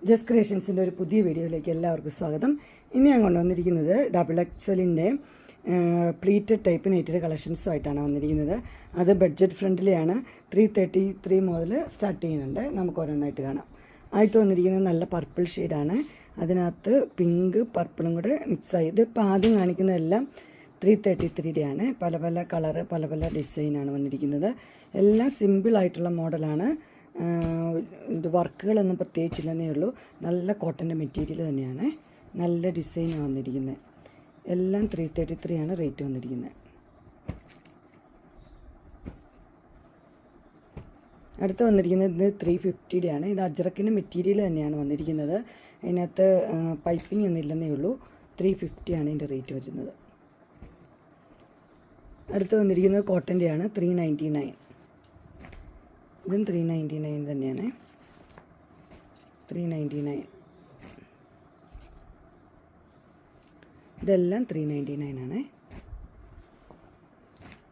Just ക്രിയേഷൻസിൻ്റെ ഒരു പുതിയ വീഡിയോയിലേക്ക് എല്ലാവർക്കും സ്വാഗതം. ഇനി ഞാൻ കൊണ്ടുവന്നിരിക്കുന്നത് XXLിൻ്റെ പ്ലീറ്റഡ് ടൈപ്പ് നെറ്റഡ് കളക്ഷൻസുമായിട്ടാണ് വന്നിരിക്കുന്നത്. അത് ബഡ്ജറ്റ് ഫ്രണ്ട്ലിയാണ്. 333 മുതൽ സ്റ്റാർട്ട് ചെയ്യുന്നുണ്ട്. നമുക്ക് ഓരോന്നായിട്ട് കാണാം. ആയിട്ട് വന്നിരിക്കുന്നത് നല്ല പർപ്പിൾ ഷെയ്ഡാണ്. അതിനകത്ത് പിങ്ക് പർപ്പിളും കൂടെ മിക്സായി. ഇതിപ്പോൾ ആദ്യം കാണിക്കുന്നതെല്ലാം 333 ആണ്. പല പല കളറ് പല പല ഡിസൈനാണ് വന്നിരിക്കുന്നത്. എല്ലാം സിമ്പിളായിട്ടുള്ള മോഡലാണ്. ഇത് വർക്കുകളൊന്നും പ്രത്യേകിച്ചില്ലെന്നേ ഉള്ളൂ. നല്ല കോട്ടൻ്റെ മെറ്റീരിയൽ തന്നെയാണ്. നല്ല ഡിസൈനാണ് വന്നിരിക്കുന്നത്. എല്ലാം 333 ആണ് റേറ്റ് വന്നിരിക്കുന്നത്. അടുത്ത് വന്നിരിക്കുന്നത് ഇത് 350 ആണ്. ഇത് അജ്രക്കിൻ്റെ മെറ്റീരിയൽ തന്നെയാണ് വന്നിരിക്കുന്നത്. അതിനകത്ത് പൈപ്പിംഗ് ഒന്നും ഇല്ലെന്നേ ഉള്ളൂ. 350 ആണ് ഇതിൻ്റെ റേറ്റ് വരുന്നത്. അടുത്ത് വന്നിരിക്കുന്നത് കോട്ടൻ്റെയാണ്. 399. ഇതും 399 തന്നെയാണ്. 399. ഇതെല്ലാം 399 ആണ്.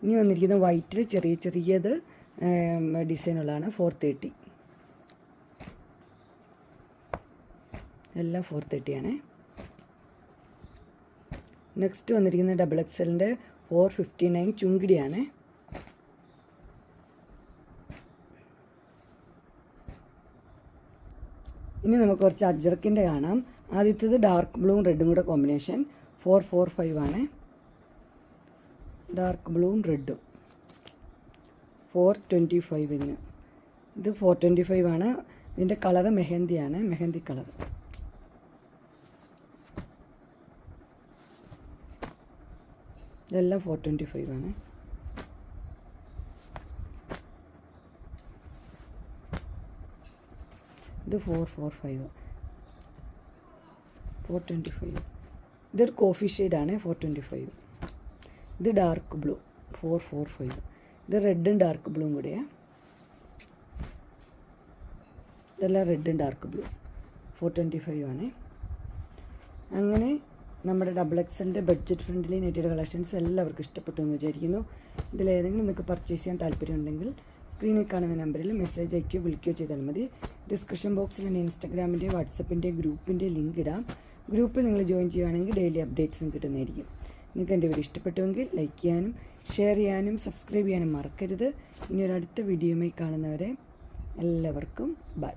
ഇനി വന്നിരിക്കുന്നത് വൈറ്റിൽ ചെറിയ ചെറിയത് ഡിസൈനുള്ളതാണ്. 430. എല്ലാം 430 ആണ്. നെക്സ്റ്റ് വന്നിരിക്കുന്നത് XXLിൻ്റെ 459 ചുങ്കിടിയാണ്. ഇനി നമുക്ക് കുറച്ച് അജ്രക്കിൻ്റെ കാണാം. ആദ്യത്തേത് ഡാർക്ക് ബ്ലൂവും റെഡും കൂടെ കോമ്പിനേഷൻ 445 ആണ്. ഡാർക്ക് ബ്ലൂവും റെഡും 425 ഇതിന്. ഇത് 425 ആണ്. ഇതിൻ്റെ കളറ് മെഹന്തിയാണ്. മെഹന്തി കളർ. ഇതെല്ലാം 425 ആണ്. ഇത് 445. 425. ഇതൊരു കോഫി ഷെയ്ഡാണ്. 425. ഇത് ഡാർക്ക് ബ്ലൂ 445. ഇത് റെഡും ഡാർക്ക് ബ്ലൂവും കൂടെയാണ്. ഇതെല്ലാം റെഡും ഡാർക്ക് ബ്ലൂ 425 ആണ്. അങ്ങനെ നമ്മുടെ XXLിൻ്റെ ബഡ്ജറ്റ് ഫ്രണ്ട്ലി നെറ്റഡ് കളക്ഷൻസ് എല്ലാവർക്കും ഇഷ്ടപ്പെട്ടു എന്ന് വിചാരിക്കുന്നു. ഇതിലേതെങ്കിലും നിങ്ങൾക്ക് പർച്ചേസ് ചെയ്യാൻ താല്പര്യമുണ്ടെങ്കിൽ സ്ക്രീനിൽ കാണുന്ന നമ്പറിൽ മെസ്സേജ് അയക്കുകയോ വിളിക്കുകയോ ചെയ്താൽ മതി. ഡിസ്ക്രിപ്ഷൻ ബോക്സിൽ എൻ്റെ ഇൻസ്റ്റാഗ്രാമിൻ്റെ വാട്സപ്പിൻ്റെ ഗ്രൂപ്പിൻ്റെ ലിങ്ക് ഇടാം. ഗ്രൂപ്പിൽ നിങ്ങൾ ജോയിൻ ചെയ്യുകയാണെങ്കിൽ ഡെയിലി അപ്ഡേറ്റ്സും കിട്ടുന്നതായിരിക്കും. നിങ്ങൾക്ക് എൻ്റെ വീഡിയോ ഇഷ്ടപ്പെട്ടുവെങ്കിൽ ലൈക്ക് ചെയ്യാനും ഷെയർ ചെയ്യാനും സബ്സ്ക്രൈബ് ചെയ്യാനും മറക്കരുത്. ഇനി ഒരു അടുത്ത വീഡിയോയുമായി കാണുന്നവരെ എല്ലാവർക്കും ബൈ.